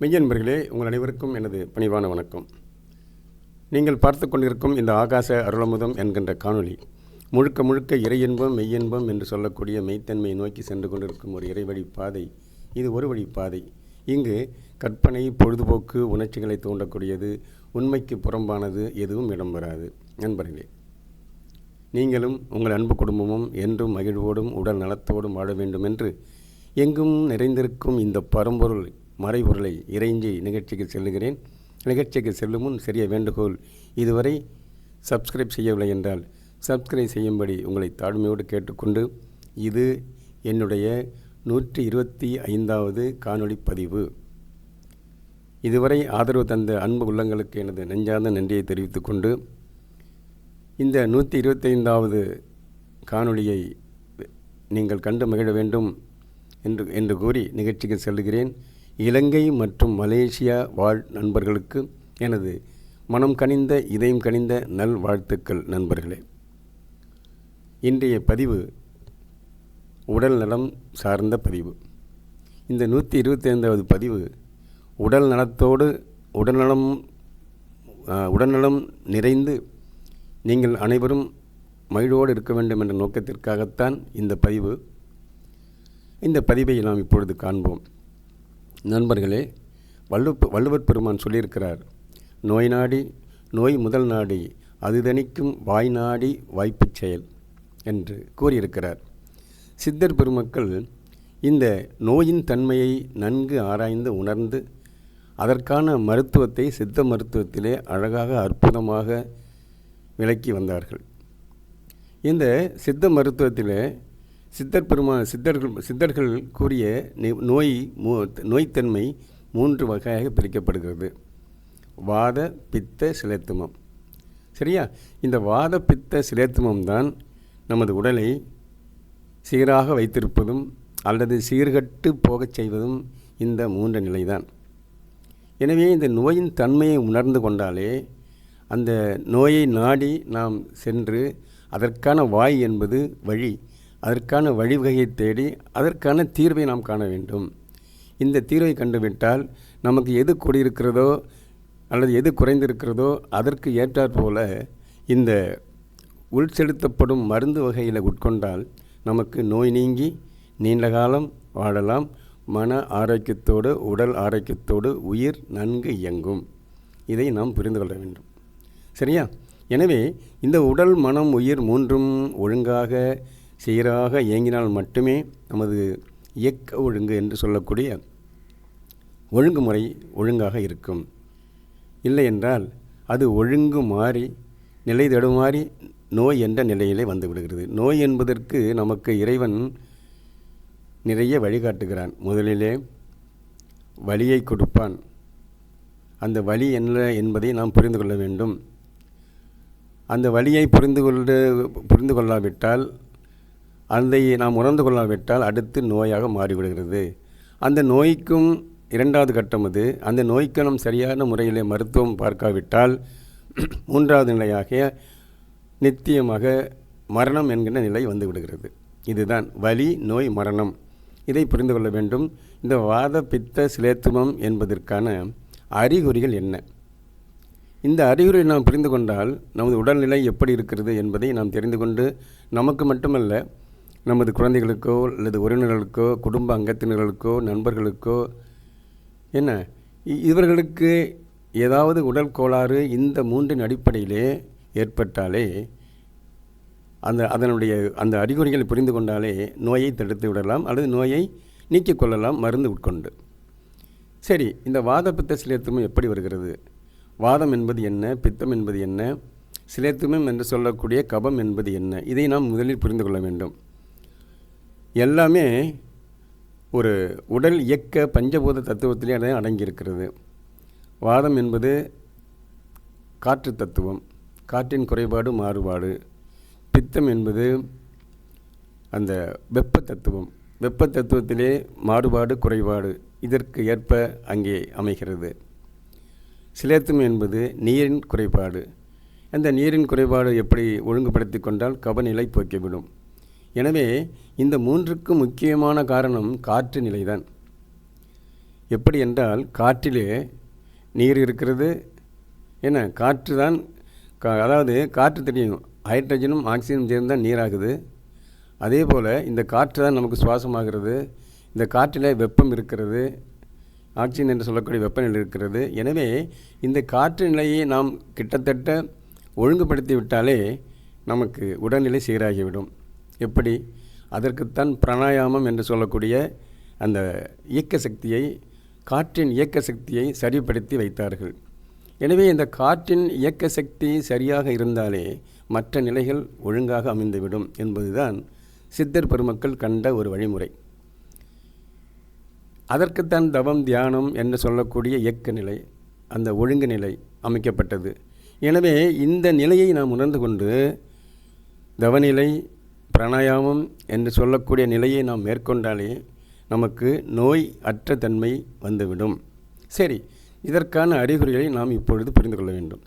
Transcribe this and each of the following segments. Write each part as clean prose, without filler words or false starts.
மெய்யன்பர்களே, உங்கள் அனைவருக்கும் எனது பணிவான வணக்கம். நீங்கள் பார்த்து கொண்டிருக்கும் இந்த ஆகாச அருளமுதம் என்கின்ற காணொளி முழுக்க முழுக்க இறையின்பம் மெய்யின்பம் என்று சொல்லக்கூடிய மெய்த்தன்மையை நோக்கி சென்று கொண்டிருக்கும் ஒரு இறைவழி பாதை. இது ஒரு வழி பாதை. இங்கு கற்பனை, பொழுதுபோக்கு, உணர்ச்சிகளை தூண்டக்கூடியது, உண்மைக்கு புறம்பானது எதுவும் இடம்பெறாது. நண்பர்களே, நீங்களும் உங்கள் அன்பு குடும்பமும் என்றும் மகிழ்வோடும் உடல் நலத்தோடும் வாழ வேண்டும் என்று எங்கும் நிறைந்திருக்கும் இந்த பரம்பொருள் மறைபொருளை இறைஞ்சி நிகழ்ச்சிக்கு செல்லுகிறேன். நிகழ்ச்சிக்கு செல்லும் முன் சிறிய வேண்டுகோள்: இதுவரை சப்ஸ்கிரைப் செய்யவில்லை என்றால் சப்ஸ்கிரைப் செய்யும்படி உங்களை தாழ்மையோடு கேட்டுக்கொண்டு, இது என்னுடைய 125வது காணொளி பதிவு. இதுவரை ஆதரவு தந்த அன்பு உள்ளங்களுக்கு எனது நெஞ்சார்ந்த நன்றியை தெரிவித்துக்கொண்டு, இந்த 125வது காணொளியை நீங்கள் கண்டு மகிழ வேண்டும் என்று கூறி நிகழ்ச்சிக்கு செல்லுகிறேன். இலங்கை மற்றும் மலேசியா வாழ் நண்பர்களுக்கு எனது மனம் கனிந்த இதயம் கனிந்த நல் வாழ்த்துக்கள். நண்பர்களே, இன்றைய பதிவு உடல் நலம் சார்ந்த பதிவு. இந்த 125வது பதிவு உடல் நலத்தோடு உடல்நலம் நிறைந்து நீங்கள் அனைவரும் மகிழ்வோடு இருக்க வேண்டும் என்ற நோக்கத்திற்காகத்தான் இந்த பதிவு. இந்த பதிவை நாம் இப்பொழுது காண்போம். நண்பர்களே, வள்ளுவர் பெருமான் சொல்லியிருக்கிறார், நோய் நாடி நோய் முதல் நாடி அது தணிக்கும் வாய் நாடி வாய்ப்புச் செயல் என்று கூறியிருக்கிறார். சித்தர் பெருமக்கள் இந்த நோயின் தன்மையை நன்கு ஆராய்ந்து உணர்ந்து அதற்கான மருத்துவத்தை சித்த மருத்துவத்திலே அழகாக அற்புதமாக விளக்கி வந்தார்கள். இந்த சித்த மருத்துவத்திலே சித்தர்கள் கூறிய நோய்த்தன்மை 3 வகையாக பிரிக்கப்படுகிறது. வாத, பித்த, சிலேத்துமம். சரியா? இந்த வாத, பித்த, சிலேத்துமம் தான் நமது உடலை சீராக வைத்திருப்பதும் அல்லது சீர்கட்டு போகச் செய்வதும் இந்த 3 நிலைதான். எனவே இந்த நோயின் தன்மையை உணர்ந்து கொண்டாலே அந்த நோயை நாடி நாம் சென்று அதற்கான வாய் என்பது வழி, அதற்கான வழிவகையை தேடி அதற்கான தீர்வை நாம் காண வேண்டும். இந்த தீர்வை கண்டுவிட்டால் நமக்கு எது கூடியிருக்கிறதோ அல்லது எது குறைந்திருக்கிறதோ அதற்கு ஏற்றாற்போல இந்த உள்செலுத்தப்படும் மருந்து வகையில் உட்கொண்டால் நமக்கு நோய் நீங்கி நீண்ட காலம் வாழலாம். மன ஆரோக்கியத்தோடு உடல் ஆரோக்கியத்தோடு உயிர் நன்கு இயங்கும். இதை நாம் புரிந்து கொள்ள வேண்டும். சரியா? எனவே இந்த உடல், மனம், உயிர் 3ம் ஒழுங்காக சீராக இயங்கினால் மட்டுமே நமது இயக்க ஒழுங்கு என்று சொல்லக்கூடிய ஒழுங்குமுறை ஒழுங்காக இருக்கும். இல்லை என்றால் அது ஒழுங்கு மாறி நிலை தடுமாறி நோய் என்ற நிலையிலே வந்து விடுகிறது. நோய் என்பதற்கு நமக்கு இறைவன் நிறைய வழிகாட்டுகிறான். முதலிலே வலியை கொடுப்பான். அந்த வலி என்ன என்பதை நாம் புரிந்து கொள்ள வேண்டும். அந்த வலியை புரிந்து கொள்ளாவிட்டால், அதை நாம் உணர்ந்து கொள்ளாவிட்டால் அடுத்து நோயாக மாறிவிடுகிறது. அந்த நோய்க்கும் 2வது கட்டம் அது. அந்த நோய்க்கு நாம் சரியான முறையில் மருத்துவம் பார்க்காவிட்டால் 3வது நிலையாக நித்தியமாக மரணம் என்கிற நிலை வந்து விடுகிறது. இதுதான் வலி, நோய், மரணம். இதை புரிந்து கொள்ள வேண்டும். இந்த வாத, பித்த, சிலேத்துமம் என்பதற்கான அறிகுறிகள் என்ன? இந்த அறிகுறியை நாம் புரிந்து கொண்டால் நமது உடல்நிலை எப்படி இருக்கிறது என்பதை நாம் தெரிந்து கொண்டு நமக்கு மட்டுமல்ல, நமது குழந்தைகளுக்கோ அல்லது உறவினர்களுக்கோ குடும்ப அங்கத்தினர்களுக்கோ நண்பர்களுக்கோ இவர்களுக்கு ஏதாவது உடல் கோளாறு இந்த 3 அடிப்படையிலே ஏற்பட்டாலே அந்த அறிகுறிகளை புரிந்து கொண்டாலே நோயை தடுத்து விடலாம் அல்லது நோயை நீக்கிக் கொள்ளலாம் மருந்து உட்கொண்டு. சரி, இந்த வாத, பித்த, சிலேத்துமம் எப்படி வருகிறது? வாதம் என்பது என்ன? பித்தம் என்பது என்ன? சிலேத்துமம் என்று சொல்லக்கூடிய கபம் என்பது என்ன? இதை நாம் முதலில் புரிந்து கொள்ள வேண்டும். எல்லாமே ஒரு உடல் இயக்க பஞ்சபூத தத்துவத்திலே அடங்கியிருக்கிறது. வாதம் என்பது காற்று தத்துவம், காற்றின் குறைபாடு மாறுபாடு. பித்தம் என்பது அந்த வெப்ப தத்துவம், வெப்ப தத்துவத்திலே மாறுபாடு குறைபாடு இதற்கு ஏற்ப அங்கே அமைகிறது. சிலேத்துமம் என்பது நீரின் குறைபாடு. அந்த நீரின் குறைபாடு எப்படி ஒழுங்குபடுத்தி கொண்டால் கபநிலை போக்கிவிடும். எனவே இந்த 3க்கும் முக்கியமான காரணம் காற்று நிலைதான். எப்படி என்றால் காற்றிலே நீர் இருக்கிறது. என்ன காற்று தான் அதாவது காற்று தெரியும், ஹைட்ரஜனும் ஆக்சிஜனும் சேர்ந்து தான் நீராகுது. அதே போல் இந்த காற்று தான் நமக்கு சுவாசமாகிறது. இந்த காற்றில் வெப்பம் இருக்கிறது, ஆக்சிஜன் என்று சொல்லக்கூடிய வெப்பநிலை இருக்கிறது. எனவே இந்த காற்று நிலையை நாம் கிட்டத்தட்ட ஒழுங்குபடுத்தி விட்டாலே நமக்கு உடல்நிலை சீராகிவிடும். எப்படி? அதற்குத்தான் பிராணாயாமம் என்று சொல்லக்கூடிய அந்த இயக்க சக்தியை, காற்றின் இயக்க சக்தியை சரிப்படுத்தி வைத்தார்கள். எனவே இந்த காற்றின் இயக்க சக்தி சரியாக இருந்தாலே மற்ற நிலைகள் ஒழுங்காக அமைந்துவிடும் என்பதுதான் சித்தர் பெருமக்கள் கண்ட ஒரு வழிமுறை. அதற்குத்தான் தவம், தியானம் என்று சொல்லக்கூடிய இயக்க நிலை, அந்த ஒழுங்கு நிலை அமைக்கப்பட்டது. எனவே இந்த நிலையை நாம் உணர்ந்து கொண்டு தவநிலை, பிராணாயாமம் என்று சொல்லக்கூடிய நிலையை நாம் மேற்கொண்டாலே நமக்கு நோய் அற்ற தன்மை வந்துவிடும். சரி, இதற்கான அறிகுறிகளை நாம் இப்பொழுது புரிந்து கொள்ள வேண்டும்.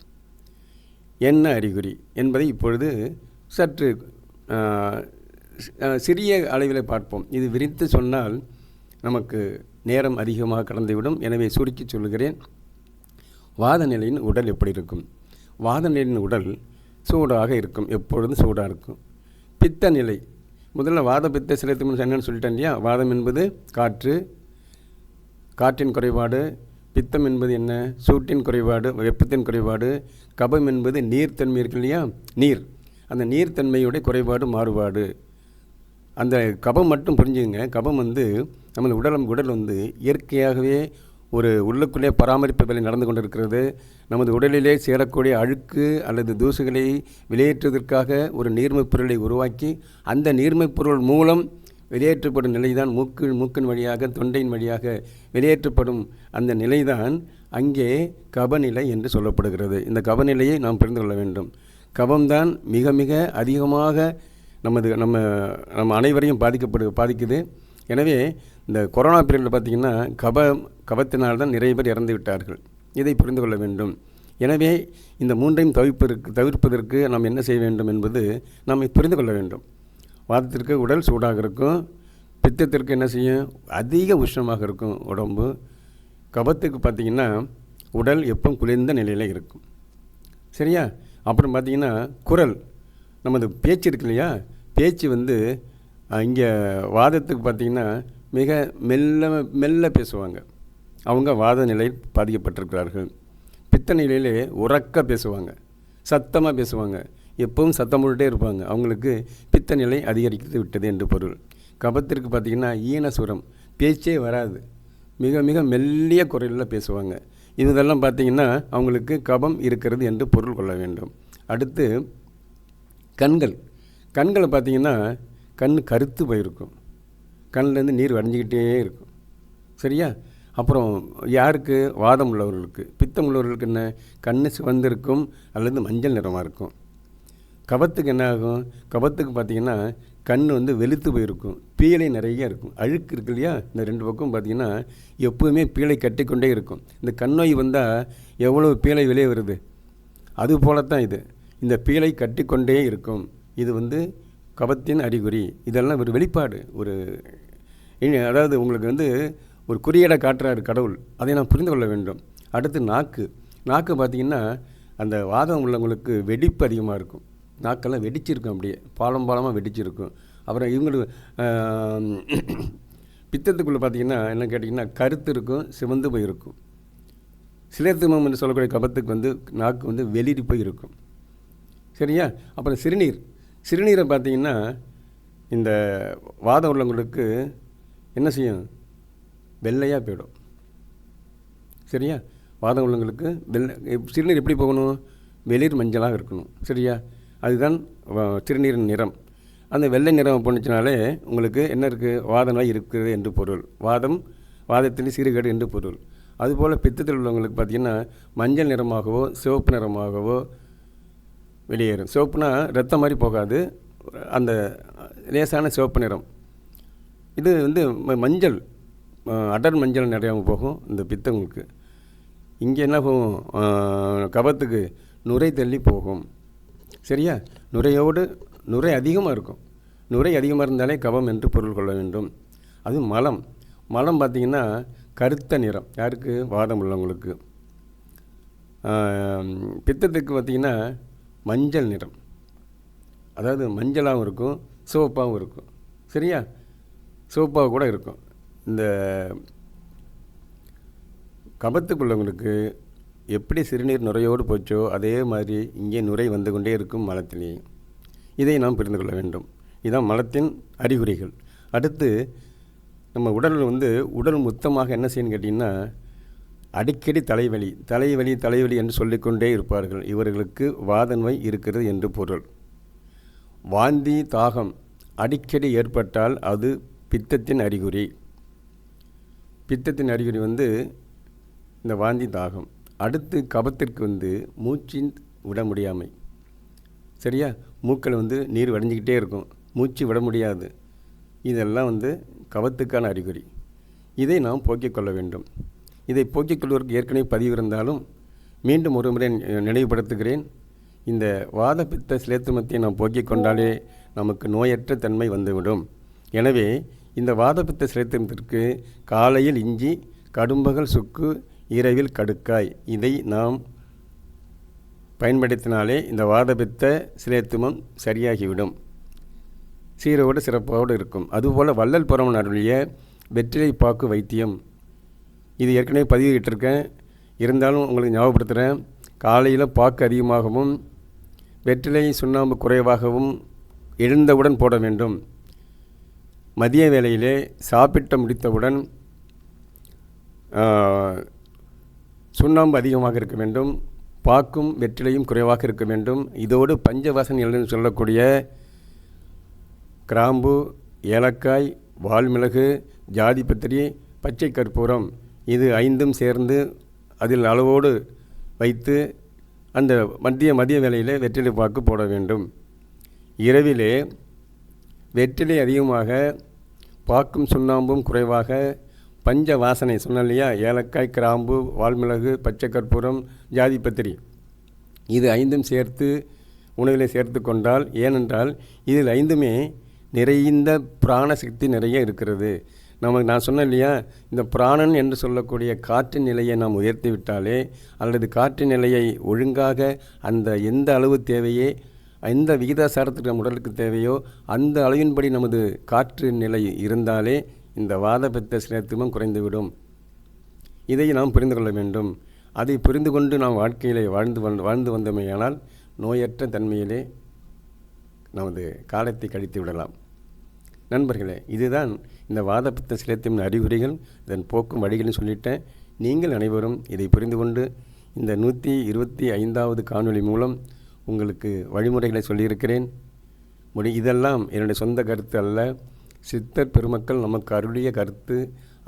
என்ன அறிகுறி என்பதை இப்பொழுது சற்று சிறிய அளவில் பார்ப்போம். இது விரித்து சொன்னால் நமக்கு நேரம் அதிகமாக கடந்துவிடும். எனவே சுருக்கி சொல்கிறேன். வாத நிலையின் உடல் எப்படி இருக்கும்? வாத நிலையின் உடல் சூடாக இருக்கும், எப்பொழுதும் சூடாக இருக்கும். பித்த நிலை, முதல்ல வாத பித்த சிலைத்தும் என்னன்னு சொல்லிட்டேன் இல்லையா? வாதம் என்பது காற்று, காற்றின் குறைபாடு. பித்தம் என்பது என்ன? சூட்டின் குறைபாடு, வெப்பத்தின் குறைபாடு. கபம் என்பது நீர்த்தன்மை இருக்கு இல்லையா? நீர், அந்த நீர்த்தன்மையுடைய குறைபாடு, மாறுபாடு. அந்த கபம் மட்டும் புரிஞ்சுங்க. கபம் வந்து நமது உடல் வந்து இயற்கையாகவே ஒரு உள்ளுக்குள்ளே பராமரிப்பு வேலை நடந்து கொண்டிருக்கிறது. நமது உடலிலே சேரக்கூடிய அழுக்கு அல்லது தூசுகளை வெளியேற்றுவதற்காக ஒரு நீர்மைப் பொருளை உருவாக்கி அந்த நீர்மைப் பொருள் மூலம் வெளியேற்றப்படும் நிலைதான் மூக்கின் வழியாக, தொண்டையின் வழியாக வெளியேற்றப்படும் அந்த நிலைதான் அங்கே கபநிலை என்று சொல்லப்படுகிறது. இந்த கபநிலையை நாம் புரிந்து கொள்ள வேண்டும். கபம்தான் மிக மிக அதிகமாக நம்ம அனைவரையும் பாதிக்குது. எனவே இந்த கொரோனா பீரியடில் பார்த்திங்கன்னா கபத்தினால்தான் நிறைய பேர் இறந்து விட்டார்கள். இதை புரிந்து கொள்ள வேண்டும். எனவே இந்த மூன்றையும் தவிர்ப்பதற்கு நாம் என்ன செய்ய வேண்டும் என்பது நாம் புரிந்து கொள்ள வேண்டும். வாதத்திற்கு உடல் சூடாக இருக்கும், பித்தத்திற்கு என்ன செய்யும்? அதிக உஷ்ணமாக இருக்கும் உடம்பு. கபத்துக்கு பார்த்திங்கன்னா உடல் எப்பவும் குளிர்ந்த நிலையில் இருக்கும். சரியா? அப்புறம் பார்த்திங்கன்னா குரல், நமது பேச்சு இருக்கு இல்லையா? பேச்சு வந்து இங்கே வாதத்துக்கு பார்த்திங்கன்னா மிக மெல்ல பேசுவாங்க. அவங்க வாத நிலையில் பாதிக்கப்பட்டிருக்கிறார்கள். பித்த நிலையிலே உறக்க பேசுவாங்க, சத்தமாக பேசுவாங்க, எப்பவும் சத்தம் போட்டுகிட்டே இருப்பாங்க. அவங்களுக்கு பித்த நிலை அதிகரித்து விட்டது என்று பொருள். கபத்திற்கு பார்த்திங்கன்னா ஈனசுரம், பேச்சே வராது, மிக மிக மெல்லிய குரலில் பேசுவாங்க. இதெல்லாம் பார்த்திங்கன்னா அவங்களுக்கு கபம் இருக்கிறது என்று பொருள் கொள்ள வேண்டும். அடுத்து கண்களை பார்த்திங்கன்னா கண் கருத்து போயிருக்கும், கண்ணிலேருந்து நீர் வடிஞ்சிக்கிட்டே இருக்கும். சரியா? அப்புறம் யாருக்கு? வாதம் உள்ளவர்களுக்கு. பித்தம் உள்ளவர்களுக்கு என்ன? கண் சிவந்திருக்கும் அல்லது மஞ்சள் நிறமாக இருக்கும். கபத்துக்கு என்ன ஆகும்? கபத்துக்கு பார்த்திங்கன்னா கண் வந்து வெளுத்து போயிருக்கும், பீலை நிறைய இருக்கும், அழுக்கு இருக்கு இல்லையா? இந்த ரெண்டு பக்கம் பார்த்திங்கன்னா எப்போவுமே பீலை கட்டிக்கொண்டே இருக்கும். இந்த கண்ணோய் வந்தால் எவ்வளோ பீலை வெளியே வருது, அது போலத்தான் இது. இந்த பீலை கட்டிக்கொண்டே இருக்கும். இது வந்து கபத்தின் அறிகுறி. இதெல்லாம் ஒரு வெளிப்பாடு, அதாவது உங்களுக்கு வந்து ஒரு குறியீடை காட்டுறாரு கடவுள். அதை நான் புரிந்து கொள்ள வேண்டும். அடுத்து நாக்கு பார்த்திங்கன்னா அந்த வாதம் உள்ளவங்களுக்கு வெடிப்பு அதிகமாக இருக்கும். நாக்கெல்லாம் வெடிச்சிருக்கும், அப்படியே பாலமாக வெடிச்சிருக்கும். அப்புறம் இவங்களுக்கு பித்தத்துக்குள்ளே பார்த்திங்கன்னா என்ன கேட்டிங்கன்னா கருத்து இருக்கும், சிவந்து போயிருக்கும். சிலேத்துமம் என்று சொல்லக்கூடிய கபத்துக்கு வந்து நாக்கு வந்து வெளிரி போய் இருக்கும். சரியா? அப்புறம் சிறுநீரை பார்த்திங்கன்னா இந்த வாதம் உள்ளவங்களுக்கு என்ன செய்யும்? வெள்ளையாக போயிடும். சரியா? வாதம் உள்ளவங்களுக்கு சிறுநீர் எப்படி போகணும்? வெளிர் மஞ்சளாக இருக்கணும். சரியா? அதுதான் சிறுநீரின் நிறம். அந்த வெள்ளை நிறம் போணுச்சுனாலே உங்களுக்கு என்ன இருக்குது? வாத நோய் இருக்குது என்று பொருள். வாதத்தில் சீர்கேடு என்று பொருள். அதுபோல் பித்தத்தில் உள்ளவங்களுக்கு பார்த்திங்கன்னா மஞ்சள் நிறமாகவோ சிவப்பு நிறமாகவோ வெளியேறும். சிவப்புனா ரத்தம் மாதிரி போகாது, அந்த லேசான சிவப்பு நிறம். இது வந்து மஞ்சள், அடர் மஞ்சள் நிறையா போகும் இந்த பித்தங்களுக்கு. இங்கே என்ன போகும்? கபத்துக்கு நுரை தள்ளி போகும். சரியா? நுரை அதிகமாக இருக்கும். நுரை அதிகமாக இருந்தாலே கபம் என்று பொருள் கொள்ள வேண்டும். அது மலம் பார்த்திங்கன்னா கருத்த நிறம். யாருக்கு? வாதம் உள்ளவங்களுக்கு. பித்தத்துக்கு பார்த்திங்கன்னா மஞ்சள் நிறம், அதாவது மஞ்சளாகவும் இருக்கும், சிவப்பாகவும் இருக்கும். சரியா? சிவப்பாக கூட இருக்கும். இந்த கபத்துக்குள்ளவங்களுக்கு எப்படி சிறுநீர் நுரையோடு போச்சோ அதே மாதிரி இங்கே நுரை வந்து கொண்டே இருக்கும் மலத்திலேயே. இதை நாம் புரிந்து கொள்ள வேண்டும். இதுதான் மலத்தின் அறிகுறிகள். அடுத்து நம்ம உடல் மொத்தமாக என்ன செய்யணும்னு கேட்டிங்கன்னா, அடிக்கடி தலைவலி என்று சொல்லிக்கொண்டே இருப்பார்கள். இவர்களுக்கு வாத நோய் இருக்கிறது என்று பொருள். வாந்தி தாகம் அடிக்கடி ஏற்பட்டால் அது பித்தத்தின் அறிகுறி. பித்தத்தின் அறிகுறி இந்த வாந்தி தாகம். அடுத்து கபத்திற்கு மூச்சின் விட முடியாமை. சரியா? மூக்கில் நீர் வடிஞ்சிக்கிட்டே இருக்கும், மூச்சு விட முடியாது. இதெல்லாம் கபத்துக்கான அறிகுறி. இதை நாம் போக்கிக் கொள்ள வேண்டும். இதை போக்கிக் கொள்வதற்கு ஏற்கனவே பதிவு இருந்தாலும் மீண்டும் ஒரு முறை நினைவுபடுத்துகிறேன். இந்த வாத பித்த சிலேத்துமத்தை நாம் போக்கிக் கொண்டாலே நமக்கு நோயற்ற தன்மை வந்துவிடும். எனவே இந்த வாத பித்த சிலேத்துமத்திற்கு காலையில் இஞ்சி, கடும்பகல் சுக்கு, இரவில் கடுக்காய், இதை நாம் பயன்படுத்தினாலே இந்த வாதபித்த சிலேத்துமம் சரியாகிவிடும். சீரோடு சிறப்போடு இருக்கும். அதுபோல் வள்ளல் புறமன் அருளிய வெற்றிலை பாக்கு வைத்தியம், இது ஏற்கனவே பதிவிட்டிருக்கேன், இருந்தாலும் உங்களுக்கு ஞாபகப்படுத்துகிறேன். காலையில் பாக்கு அதிகமாகவும் வெற்றிலை சுண்ணாம்பு குறைவாகவும் எழுந்தவுடன் போட வேண்டும். மதிய வேளையிலே சாப்பிட்டு முடித்தவுடன் சுண்ணாம்பு அதிகமாக இருக்க வேண்டும், பாக்கும் வெற்றிலையும் குறைவாக இருக்க வேண்டும். இதோடு பஞ்சவாசனை என்று சொல்லக்கூடிய கிராம்பு, ஏலக்காய், வால்மிளகு, ஜாதிபத்திரி, பச்சை கற்பூரம், இது 5ம் சேர்ந்து அதில் அளவோடு வைத்து அந்த மதிய வேளையிலே வெற்றிலை பாக்கு போட வேண்டும். இரவிலே வெற்றிலை அதிகமாக, பாக்கும் சுண்ணாம்பும் குறைவாக, பஞ்ச வாசனை சொன்ன இல்லையா, ஏலக்காய், கிராம்பு, வால்மிளகு, பச்சை கற்பூரம், ஜாதிபத்திரி, இது 5ம் சேர்த்து உணவில் சேர்த்து கொண்டால், ஏனென்றால் இதில் 5மே நிறைந்த பிராணசக்தி நிறைய இருக்கிறது. நான் சொன்னேன் இல்லையா, இந்த பிராணன் என்று சொல்லக்கூடிய காற்று நிலையை நாம் உயர்த்தி விட்டாலே, அல்லது காற்று நிலையை ஒழுங்காக அந்த எந்த அளவு தேவையே, எந்த விகிதாசாரத்துக்கு நம் உடலுக்கு தேவையோ அந்த அளவின்படி நமது காற்று நிலை இருந்தாலே இந்த வாதபித்த சிலேத்துமம் குறைந்துவிடும். இதை நாம் புரிந்து கொள்ள வேண்டும். அதை புரிந்து கொண்டு நாம் வாழ்க்கையிலே வாழ்ந்து வந்தமையானால் நோயற்ற தன்மையிலே நமது காலத்தை கழித்து விடலாம். நண்பர்களே, இதுதான் இந்த வாதபித்த சிலேத்துமின் அறிகுறிகள், இதன் போக்கும் வழிகள்னு சொல்லிட்டேன். நீங்கள் அனைவரும் இதை புரிந்து கொண்டு இந்த 125வது காணொளி மூலம் உங்களுக்கு வழிமுறைகளை சொல்லியிருக்கிறேன். இதெல்லாம் என்னுடைய சொந்த கருத்து அல்ல, சித்தர் பெருமக்கள் நமக்கு அருளிய கருத்து.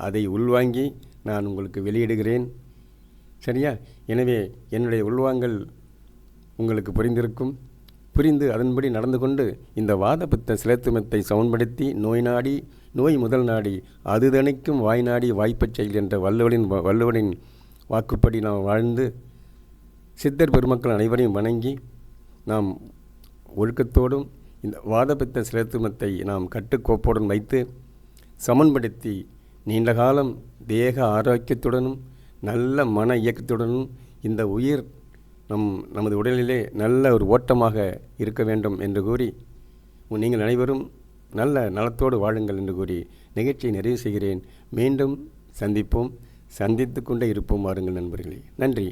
அதை உள்வாங்கி நான் உங்களுக்கு வெளியிடுகிறேன். சரியா? எனவே என்னுடைய உள்வாங்கல் உங்களுக்கு புரிந்திருக்கும். புரிந்து அதன்படி நடந்து கொண்டு இந்த வாதபித்த சிலேத்துமத்தை சமன்படுத்தி நோய் முதல் நாடி அது தணிக்கும் வாய் நாடி வாய்ப்பச் செயல் என்ற வள்ளுவனின் வாக்குப்படி நாம் வாழ்ந்து சித்தர் பெருமக்கள் அனைவரையும் வணங்கி நாம் ஒழுக்கத்தோடும் இந்த வாதபித்த சிலேத்துமத்தை நாம் கட்டுக்கோப்புடன் வைத்து சமன்படுத்தி நீண்ட காலம் தேக ஆரோக்கியத்துடனும் நல்ல மன இயக்கத்துடனும் இந்த உயிர் நமது உடலிலே நல்ல ஒரு ஓட்டமாக இருக்க வேண்டும் என்று கூறி நீங்கள் அனைவரும் நல்ல நலத்தோடு வாழுங்கள் என்று கூறி நிகழ்ச்சியை நிறைவு செய்கிறேன். மீண்டும் சந்திப்போம், சந்தித்து கொண்டே இருப்போம். வாருங்கள் நண்பர்களே. நன்றி.